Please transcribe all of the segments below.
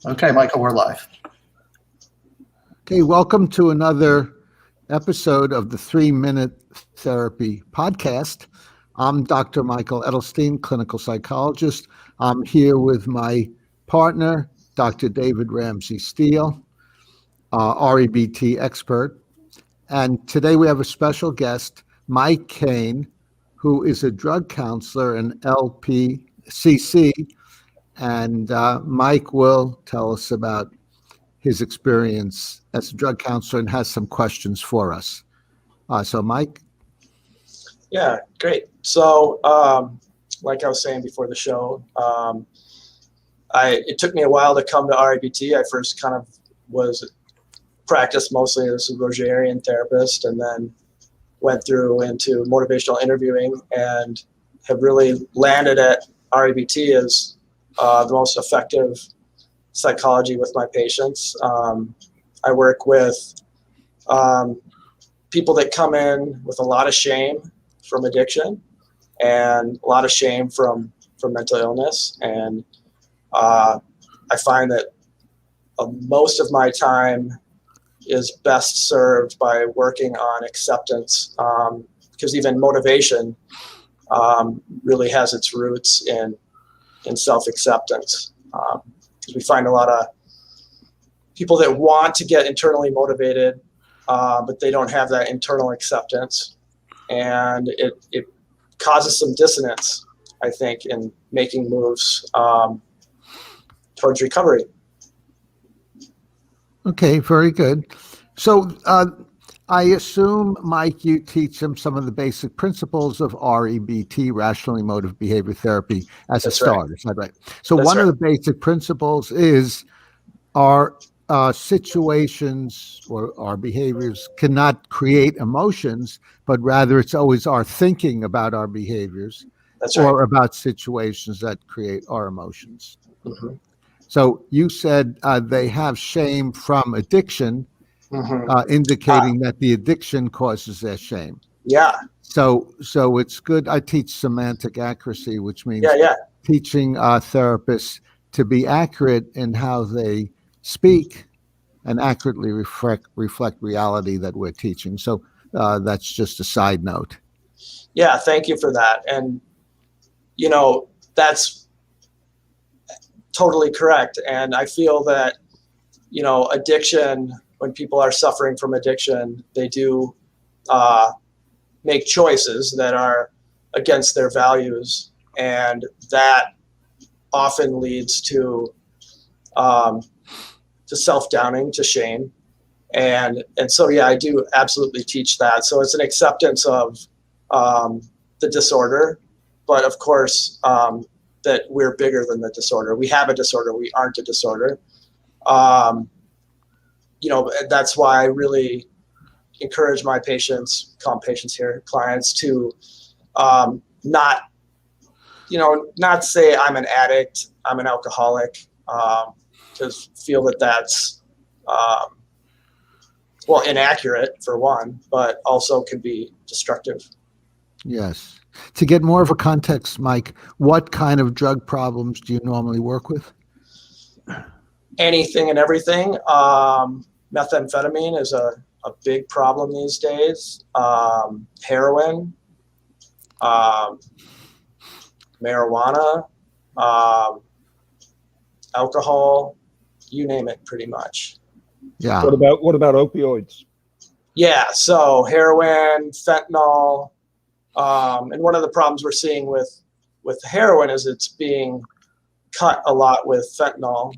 Okay, Michael, we're live. Okay, welcome to another episode of the 3-Minute Therapy Podcast. I'm Dr. Michael Edelstein, clinical psychologist. I'm here with my partner, Dr. David Ramsey Steele, REBT expert. And today we have a special guest, Mike Cain, who is a drug counselor in LPCC. And Mike will tell us about his experience as a drug counselor and has some questions for us. So Mike? Yeah, great. So like I was saying before the show, it took me a while to come to REBT. I first kind of practiced mostly as a Rogerian therapist, and then went through into motivational interviewing and have really landed at REBT as the most effective psychology with my patients. I work with people that come in with a lot of shame from addiction and a lot of shame from mental illness. And I find that most of my time is best served by working on acceptance, because even motivation really has its roots in self-acceptance. Because we find a lot of people that want to get internally motivated, but they don't have that internal acceptance. And it causes some dissonance, I think, in making moves towards recovery. Okay, very good. So I assume, Mike, you teach them some of the basic principles of REBT, rational emotive behavior therapy, as a start. Is that right? So one of the basic principles is our situations or our behaviors cannot create emotions, but rather it's always our thinking about our behaviors or about situations that create our emotions. Mm-hmm. So you said they have shame from addiction, indicating that the addiction causes their shame. Yeah. So it's good. I teach semantic accuracy, which means teaching therapists to be accurate in how they speak and accurately reflect reality that we're teaching. So that's just a side note. Yeah, thank you for that. And, that's totally correct. And I feel that, addiction, when people are suffering from addiction, they do make choices that are against their values. And that often leads to self-downing, to shame. And so, yeah, I do absolutely teach that. So it's an acceptance of the disorder, but of course, that we're bigger than the disorder. We have a disorder. We aren't a disorder. That's why I really encourage my patients, call them patients here, clients, to not say I'm an addict, I'm an alcoholic, to feel that that's inaccurate for one, but also can be destructive. Yes. To get more of a context, Mike, what kind of drug problems do you normally work with? Anything and everything. Methamphetamine is a big problem these days. Heroin, marijuana, alcohol, you name it, pretty much. Yeah. What about opioids? Yeah. So heroin, fentanyl, and one of the problems we're seeing with heroin is it's being cut a lot with fentanyl,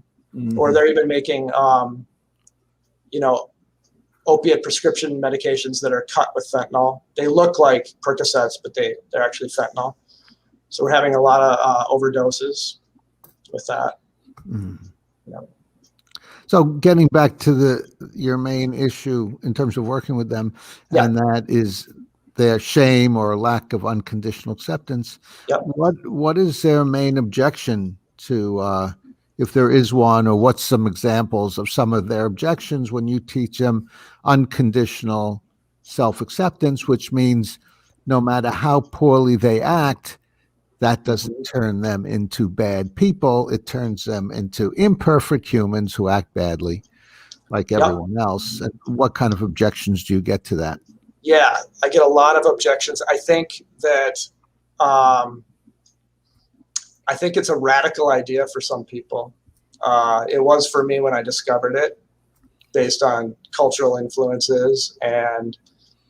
or they're even making opiate prescription medications that are cut with fentanyl. They look like Percocets, but they're actually fentanyl. So we're having a lot of overdoses with that. So getting back to your main issue in terms of working with them, and that is their shame or lack of unconditional acceptance. What is their main objection to, if there is one, or what's some examples of some of their objections when you teach them unconditional self-acceptance, which means no matter how poorly they act, that doesn't turn them into bad people. It turns them into imperfect humans who act badly like Yep. everyone else. And what kind of objections do you get to that? Yeah, I get a lot of objections. I think that I think it's a radical idea for some people. It was for me when I discovered it, based on cultural influences and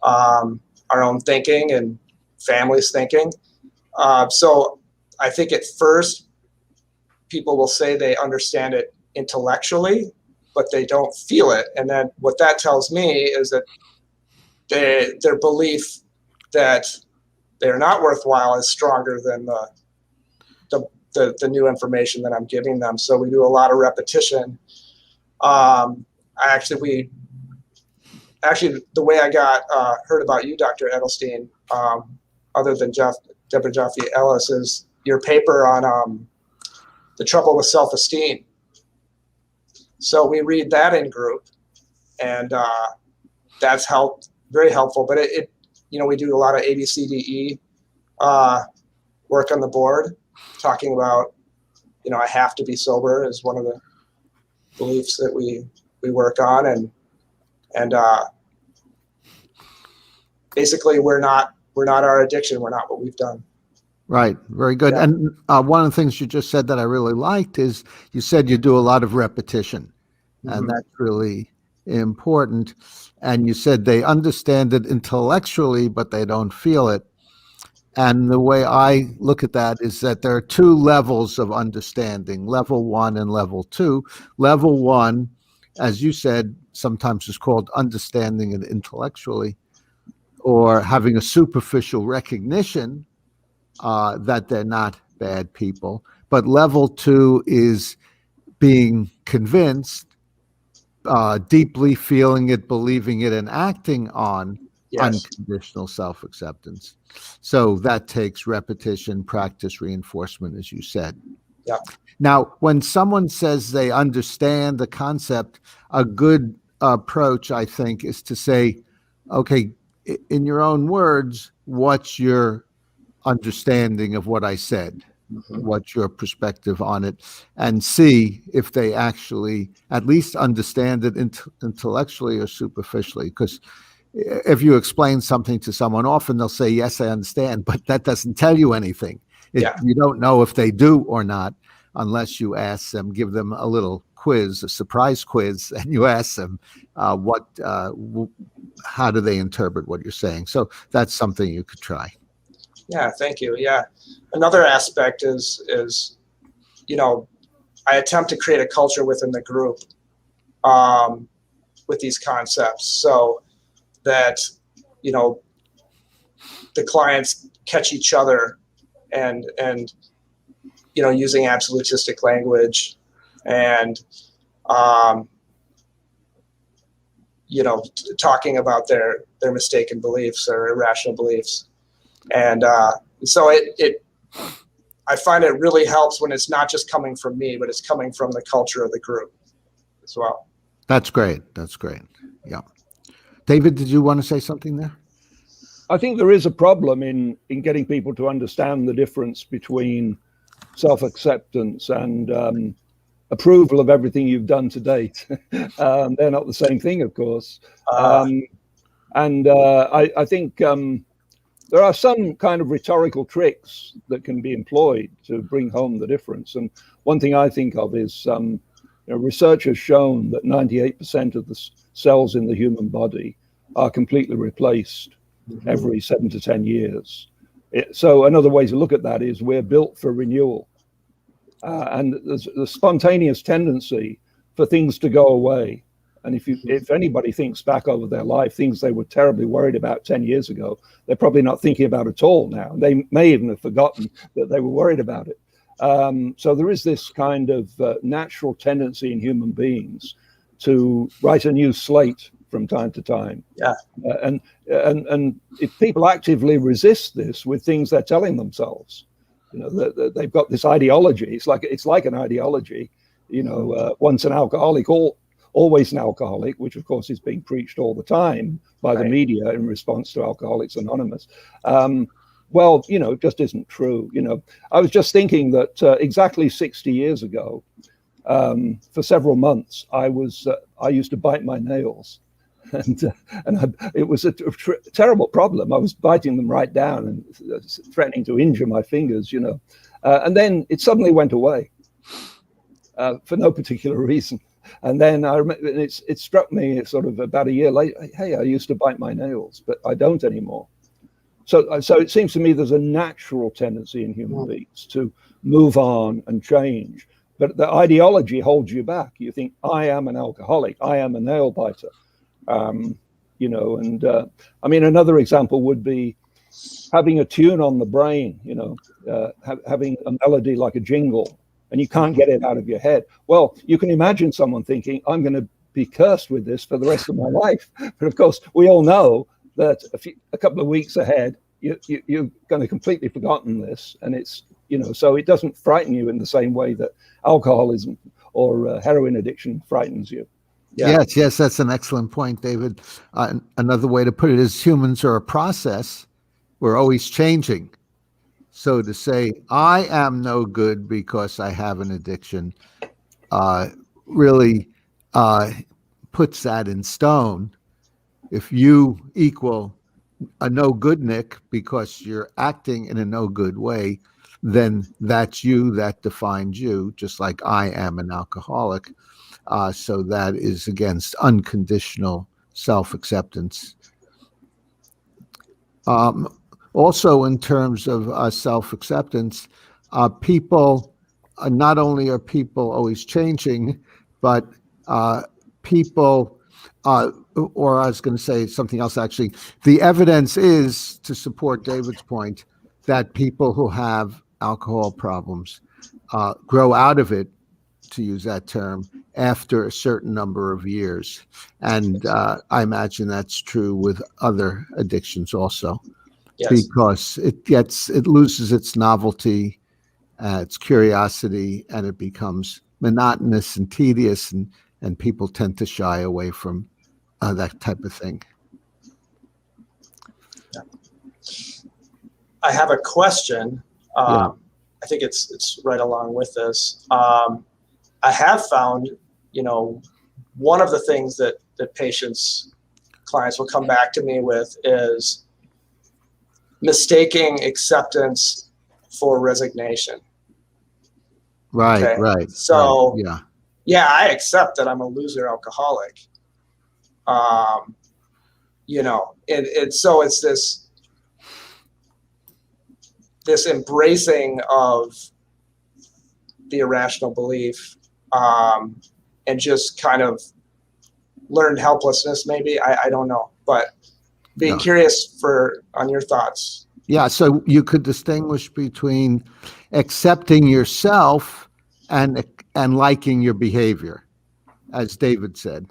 our own thinking and families' thinking. So I think at first people will say they understand it intellectually, but they don't feel it. And then what that tells me is that their belief that they're not worthwhile is stronger than the new information that I'm giving them. So we do a lot of repetition. Actually, the way I got heard about you, Dr. Edelstein, other than Deborah Jaffe Ellis, is your paper on the trouble with self-esteem. So we read that in group, and that's very helpful. But we do a lot of ABCDE work on the board, talking about, I have to be sober is one of the beliefs that we work on, and basically we're not our addiction. We're not what we've done. Right. Very good. Yeah. And one of the things you just said that I really liked is you said you do a lot of repetition, and that's really important. And you said they understand it intellectually, but they don't feel it. And the way I look at that is that there are two levels of understanding, level 1 and level 2. Level 1, as you said, sometimes is called understanding it intellectually, or having a superficial recognition that they're not bad people. But level 2 is being convinced, deeply feeling it, believing it, and acting on unconditional self-acceptance. So that takes repetition, practice, reinforcement, as you said. Yeah. Now, when someone says they understand the concept, a good approach, I think, is to say, okay, in your own words, what's your understanding of what I said? What's your perspective on it? And see if they actually at least understand it intellectually or superficially. Because if you explain something to someone, often they'll say, yes, I understand, but that doesn't tell you anything. You don't know if they do or not unless you ask them, give them a little quiz, a surprise quiz, and you ask them how do they interpret what you're saying. So that's something you could try. Yeah, thank you. Yeah. Another aspect is I attempt to create a culture within the group with these concepts, so that the clients catch each other and using absolutistic language and talking about their mistaken beliefs or irrational beliefs. And so I find it really helps when it's not just coming from me, but it's coming from the culture of the group as well. That's great. Yeah. David, did you want to say something there? I think there is a problem in getting people to understand the difference between self-acceptance and approval of everything you've done to date. They're not the same thing, of course. I think there are some kind of rhetorical tricks that can be employed to bring home the difference. And one thing I think of is research has shown that 98% of the cells in the human body are completely replaced every 7 to 10 years. So another way to look at that is we're built for renewal. And there's a spontaneous tendency for things to go away. And if anybody thinks back over their life, things they were terribly worried about 10 years ago, they're probably not thinking about at all now. They may even have forgotten that they were worried about it. So there is this kind of natural tendency in human beings to write a new slate from time to time. Yeah. And if people actively resist this with things they're telling themselves, they've got this ideology. It's like an ideology. Once an alcoholic, always an alcoholic, which of course is being preached all the time by the media in response to Alcoholics Anonymous. well, it just isn't true. I was just thinking that exactly 60 years ago, for several months, I used to bite my nails, it was a terrible problem. I was biting them right down and threatening to injure my fingers, and then it suddenly went away for no particular reason. And then I remember it struck me sort of about a year later. Hey, I used to bite my nails, but I don't anymore. So it seems to me there's a natural tendency in human beings to move on and change. But the ideology holds you back. You think, I am an alcoholic, I am a nail biter. Another example would be having a tune on the brain, having a melody like a jingle, and you can't get it out of your head. Well, you can imagine someone thinking, I'm going to be cursed with this for the rest of my life. But of course, we all know that a couple of weeks ahead, you're going to completely forgotten this. And it's, so it doesn't frighten you in the same way that alcoholism or heroin addiction frightens you. Yeah. Yes, that's an excellent point, David. Another way to put it is humans are a process. We're always changing. So to say, I am no good because I have an addiction, really puts that in stone. If you equal a no good Nick because you're acting in a no good way, then that's you, that defines you, just like I am an alcoholic. So that is against unconditional self-acceptance. Also, in terms of self-acceptance, people, not only are people always changing, but people, or I was going to say something else actually, the evidence is, to support David's point, that people who have alcohol problems grow out of it, to use that term, after a certain number of years. And I imagine that's true with other addictions also. Yes. Because it loses its novelty, its curiosity, and it becomes monotonous and tedious, and people tend to shy away from that type of thing. Yeah. I have a question. I think it's right along with this. I have found, one of the things that clients will come back to me with is mistaking acceptance for resignation. Right, okay? Right. So, right, I accept that I'm a loser alcoholic. And so it's this embracing of the irrational belief, and just kind of learned helplessness, maybe. I don't know, but being curious on your thoughts. Yeah, so you could distinguish between accepting yourself and liking your behavior, as David said.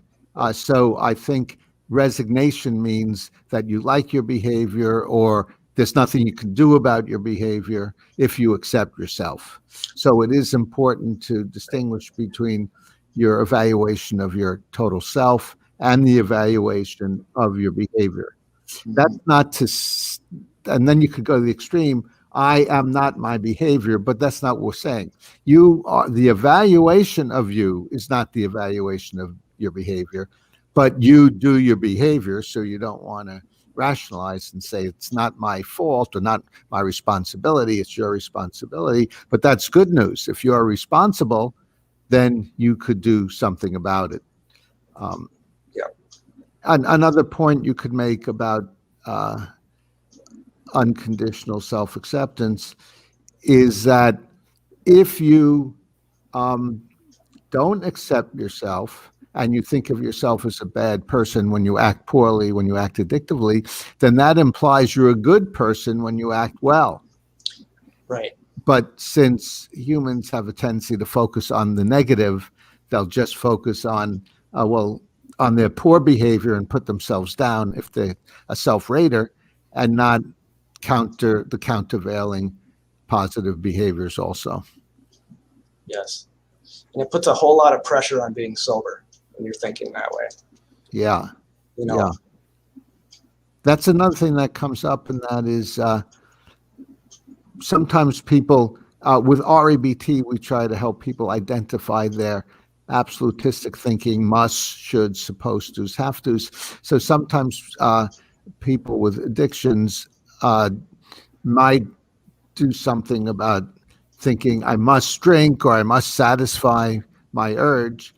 So I think resignation means that you like your behavior, or there's nothing you can do about your behavior if you accept yourself. So it is important to distinguish between your evaluation of your total self and the evaluation of your behavior. That's not to, and then you could go to the extreme, I am not my behavior, but that's not what we're saying. You are, the evaluation of you is not the evaluation of your behavior, but you do your behavior, so you don't want to rationalize and say it's not my fault or not my responsibility, it's your responsibility. But that's good news. If you are responsible, then you could do something about it. Another point you could make about unconditional self-acceptance is that if you don't accept yourself and you think of yourself as a bad person when you act poorly, when you act addictively, then that implies you're a good person when you act well. Right. But since humans have a tendency to focus on the negative, they'll just focus on, on their poor behavior and put themselves down if they're a self-rater, and not counter the countervailing positive behaviors also. Yes. And it puts a whole lot of pressure on being sober when you're thinking that way. Yeah. Yeah. That's another thing that comes up, and that is sometimes people, with REBT, we try to help people identify their absolutistic thinking, must, should, supposed to's, have to's. So sometimes people with addictions might do something about thinking I must drink or I must satisfy my urge.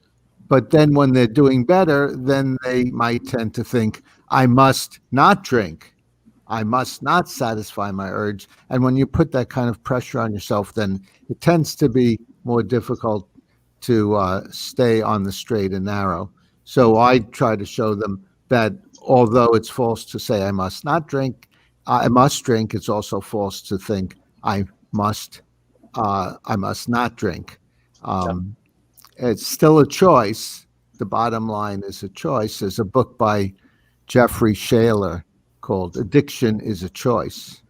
But then when they're doing better, then they might tend to think I must not drink. I must not satisfy my urge. And when you put that kind of pressure on yourself, then it tends to be more difficult to stay on the straight and narrow. So I try to show them that although it's false to say I must not drink, I must drink, it's also false to think I must not drink. It's still a choice. The bottom line is a choice. There's a book by Jeffrey Shaler called Addiction is a Choice.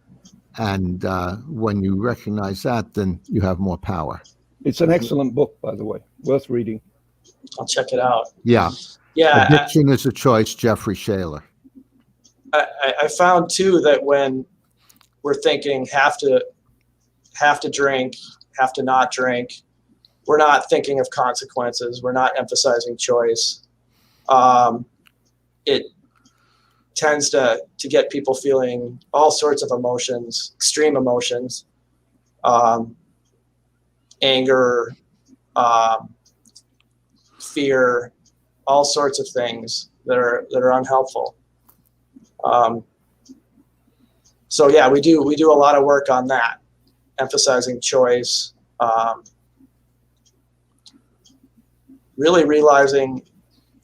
And when you recognize that, then you have more power. It's an excellent book, by the way, worth reading. I'll check it out. Yeah. Yeah. Addiction is a Choice, Jeffrey Shaler. I found too that when we're thinking have to drink, have to not drink, we're not thinking of consequences. We're not emphasizing choice. It tends to get people feeling all sorts of emotions, extreme emotions, anger, fear, all sorts of things that are unhelpful. So yeah, we do a lot of work on that, emphasizing choice, really realizing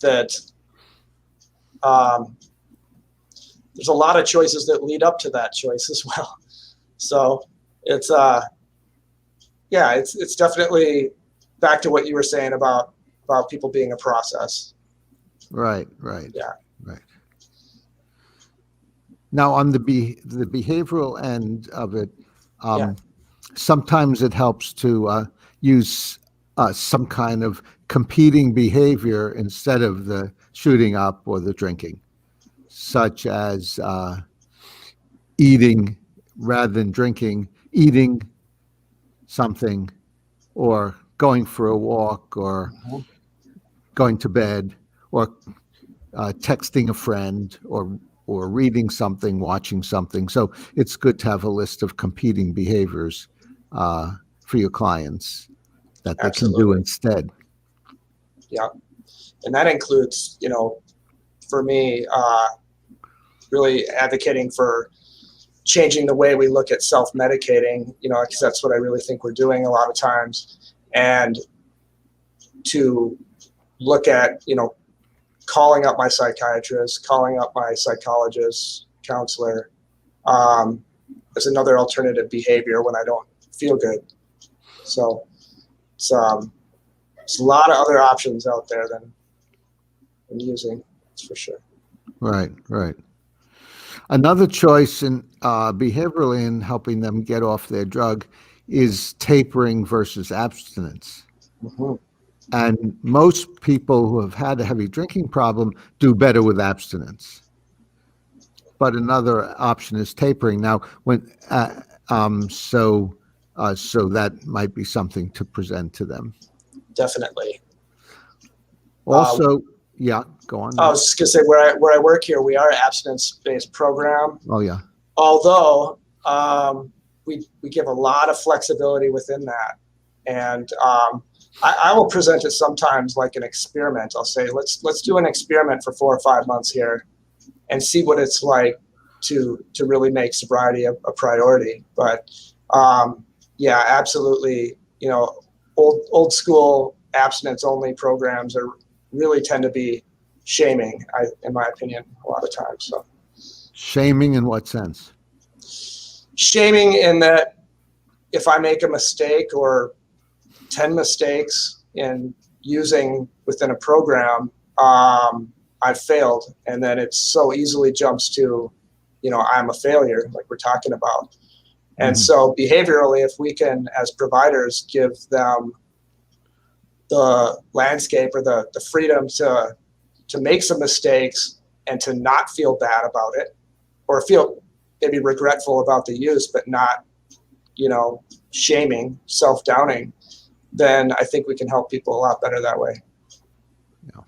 that there's a lot of choices that lead up to that choice as well. So it's it's definitely back to what you were saying about people being a process. Right. Yeah. Right. Now, on the behavioral end of it, sometimes it helps to use some kind of competing behavior instead of the shooting up or the drinking, such as eating rather than drinking, eating something, or going for a walk, or going to bed, or texting a friend, or reading something, watching something. So it's good to have a list of competing behaviors for your clients that they can do instead. Yeah. And that includes, for me, really advocating for changing the way we look at self-medicating, because that's what I really think we're doing a lot of times. And to look at, calling up my psychiatrist, calling up my psychologist, counselor, as another alternative behavior when I don't feel good. So it's there's a lot of other options out there than using, that's for sure. Right. Another choice in behaviorally in helping them get off their drug is tapering versus abstinence. Mm-hmm. And most people who have had a heavy drinking problem do better with abstinence. But another option is tapering. Now, so that might be something to present to them. Definitely. Also, go on. I was just gonna say where I work here, we are an abstinence-based program. Oh yeah. Although we give a lot of flexibility within that, and I will present it sometimes like an experiment. I'll say let's do an experiment for 4 or 5 months here, and see what it's like to really make sobriety a priority. But absolutely. Old school abstinence only programs really tend to be shaming, in my opinion, a lot of times. So, shaming in what sense? Shaming in that if I make a mistake or 10 mistakes in using within a program, I failed, and then it so easily jumps to, I'm a failure, like we're talking about. And so behaviorally, if we can, as providers, give them the landscape or the freedom to make some mistakes and to not feel bad about it, or feel maybe regretful about the use, but not shaming, self-downing, then I think we can help people a lot better that way. Yeah.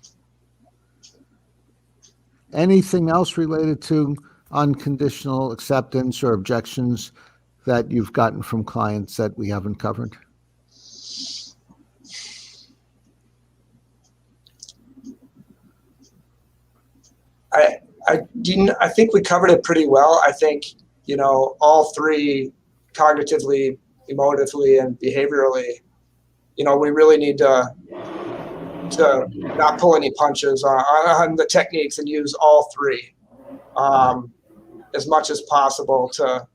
Anything else related to unconditional acceptance or objections that you've gotten from clients that we haven't covered? I think we covered it pretty well. I think, all three, cognitively, emotively, and behaviorally, we really need to not pull any punches on the techniques and use all three as much as possible to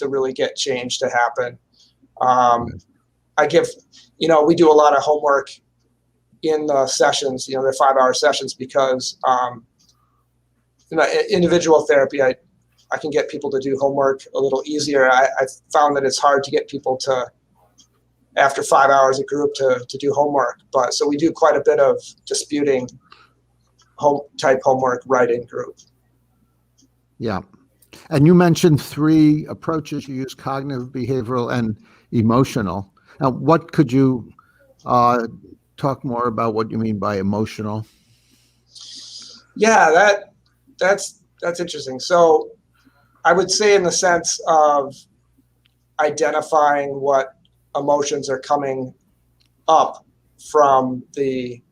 really get change to happen. We do a lot of homework in the sessions, the 5-hour sessions, because individual therapy, I can get people to do homework a little easier. I found that it's hard to get people to, after 5 hours a group, to do homework. So we do quite a bit of disputing type homework writing group. Yeah. And you mentioned 3 approaches you use: cognitive, behavioral, and emotional. Now, what could you talk more about what you mean by emotional? Yeah, that's interesting. So I would say, in the sense of identifying what emotions are coming up from the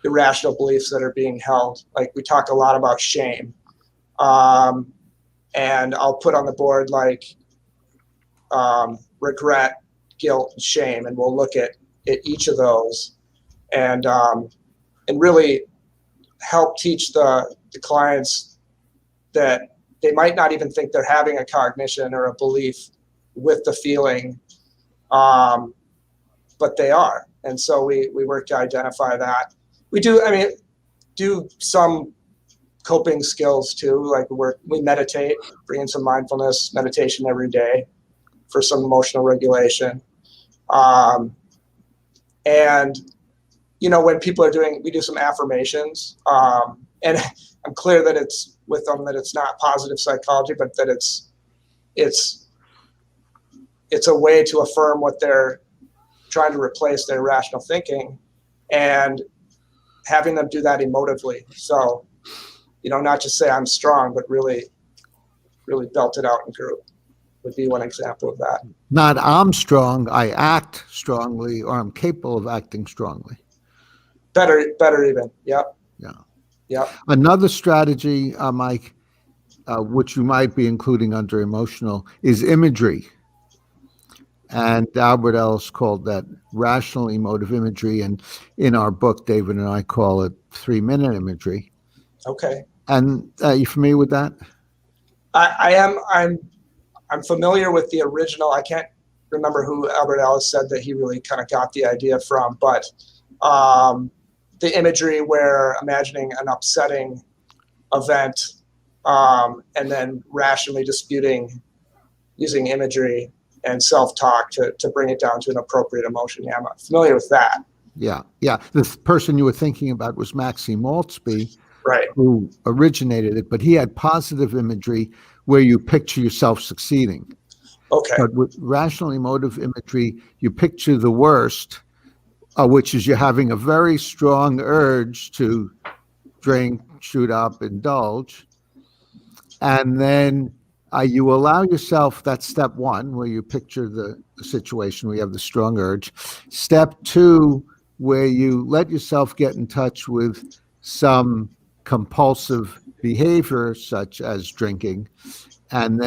irrational beliefs that are being held. Like, we talk a lot about shame. And I'll put on the board regret, guilt, and shame, and we'll look at each of those and really help teach the clients that they might not even think they're having a cognition or a belief with the feeling, but they are. And so we work to identify that. We do some coping skills too. Like, we meditate, bring in some mindfulness meditation every day for some emotional regulation. And when people are we do some affirmations, and I'm clear that it's with them that it's not positive psychology, but that it's a way to affirm what they're trying to replace their rational thinking, and having them do that emotively. So, not just say I'm strong, but really, really belt it out in group would be one example of that. Not I'm strong, I act strongly, or I'm capable of acting strongly. Better even. Yep. Yeah. Yep. Another strategy, Mike, which you might be including under emotional, is imagery. And Albert Ellis called that rational emotive imagery. And in our book, David and I call it 3-minute imagery. Okay. And are you familiar with that? I am. I'm familiar with the original. I can't remember who Albert Ellis said that he really kind of got the idea from, but the imagery where imagining an upsetting event and then rationally disputing using imagery and self-talk to bring it down to an appropriate emotion. Yeah, I'm familiar with that. Yeah. The person you were thinking about was Maxine Maltzby, right, who originated it, but he had positive imagery where you picture yourself succeeding. Okay. But with rational emotive imagery, you picture the worst, which is you're having a very strong urge to drink, shoot up, indulge. And then you allow yourself, that's step 1, where you picture the situation where you have the strong urge. Step 2, where you let yourself get in touch with some compulsive behavior, such as drinking, and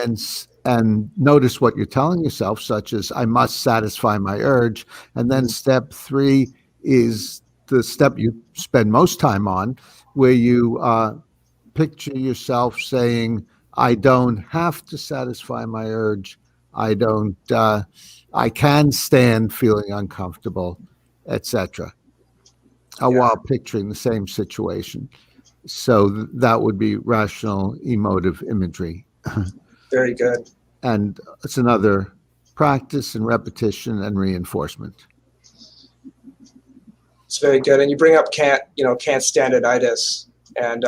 notice what you're telling yourself, such as, I must satisfy my urge. And then step 3 is the step you spend most time on, where you picture yourself saying, I don't have to satisfy my urge. I can stand feeling uncomfortable, etc. While picturing the same situation. So that would be rational emotive imagery. Very good. And it's another practice and repetition and reinforcement. It's very good. And you bring up can't standarditis, and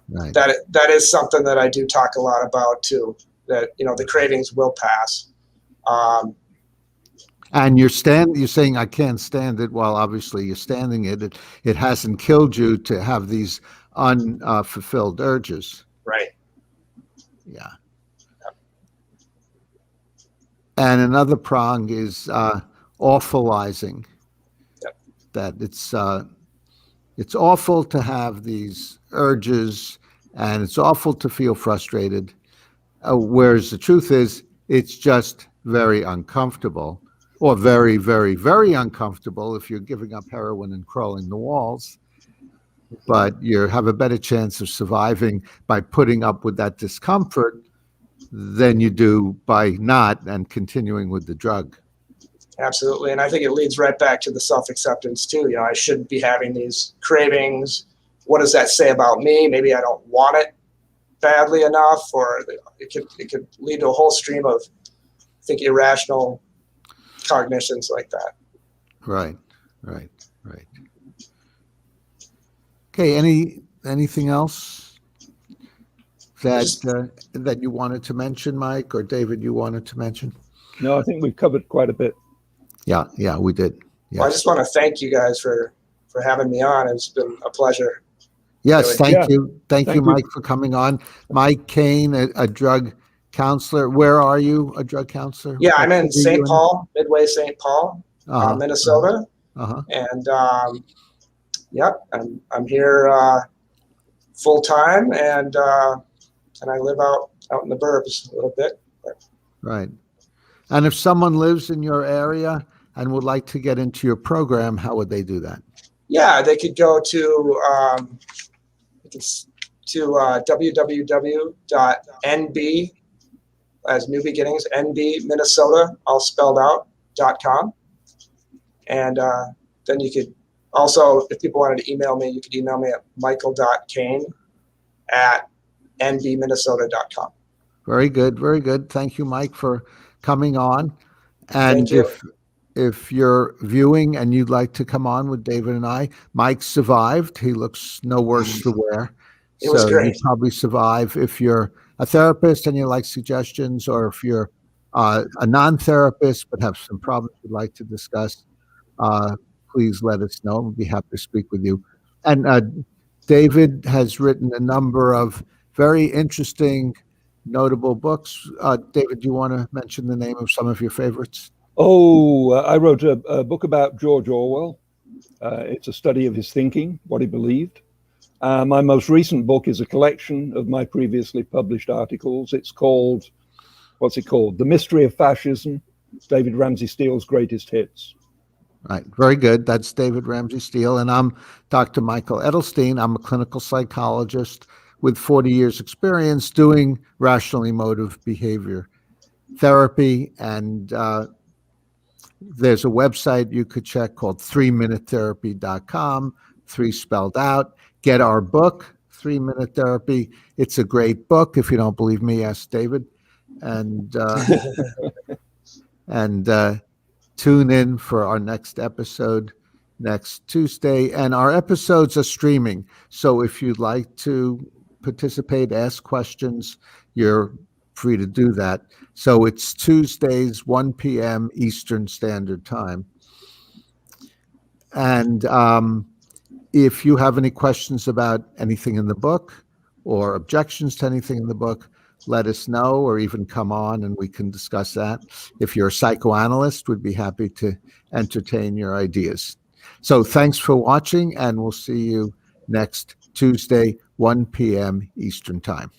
right. that is something that I do talk a lot about too. That the cravings will pass, And you're saying I can't stand it. Well, obviously you're standing it. It hasn't killed you to have these unfulfilled urges. Right. Yeah. And another prong is awfulizing. Yep. That it's awful to have these urges, and it's awful to feel frustrated. Whereas the truth is, it's just very uncomfortable, or very, very, very uncomfortable if you're giving up heroin and crawling the walls. But you have a better chance of surviving by putting up with that discomfort than you do by not and continuing with the drug. Absolutely. And I think it leads right back to the self-acceptance too. You know, I shouldn't be having these cravings. What does that say about me? Maybe I don't want it badly enough, or it could lead to a whole stream of, I think, irrational cognitions like that. Right. Okay. Anything else that you wanted to mention, Mike, or David, you wanted to mention? No, I think we've covered quite a bit. Yeah, we did. Yes. Well, I just want to thank you guys for having me on. It's been a pleasure. Yes, thank you. Thank you, you, Mike, for coming on. Mike Cain, a drug counselor. Where are you, a drug counselor? Yeah, I'm in St. Paul, Midway, St. Paul, Minnesota. And I'm here full time, and I live out in the burbs a little bit. Right. And if someone lives in your area and would like to get into your program, how would they do that? Yeah, they could go to www.nb, as New Beginnings, nbminnesota, all spelled out, .com. And then you could also, if people wanted to email me, you could email me at michael.cain@nbminnesota.com. Very good. Very good. Thank you, Mike, for coming on. And if you're viewing and you'd like to come on with David and I, Mike survived. He looks no worse for wear. It was great. You probably survive. If you're a therapist and you like suggestions, or if you're a non-therapist but have some problems you'd like to discuss, please let us know. We'll be happy to speak with you. And David has written a number of very interesting, notable books. David, do you want to mention the name of some of your favorites? I wrote a book about George Orwell. It's a study of his thinking, what he believed. My most recent book is a collection of my previously published articles. It's called, The Mystery of Fascism, David Ramsey Steele's Greatest Hits. Right. Very good. That's David Ramsey Steele. And I'm Dr. Michael Edelstein. I'm a clinical psychologist with 40 years experience doing rational emotive behavior therapy. And there's a website you could check called 3minutetherapy.com, 3 spelled out. Get our book, 3-Minute Therapy. It's a great book. If you don't believe me, ask David. And tune in for our next episode next Tuesday. And our episodes are streaming. So if you'd like to participate, ask questions, you're free to do that. So it's Tuesdays, 1 p.m. Eastern Standard Time. And if you have any questions about anything in the book or objections to anything in the book, let us know, or even come on and we can discuss that. If you're a psychoanalyst, we'd be happy to entertain your ideas. So thanks for watching, and we'll see you next Tuesday, 1 p.m. Eastern Time.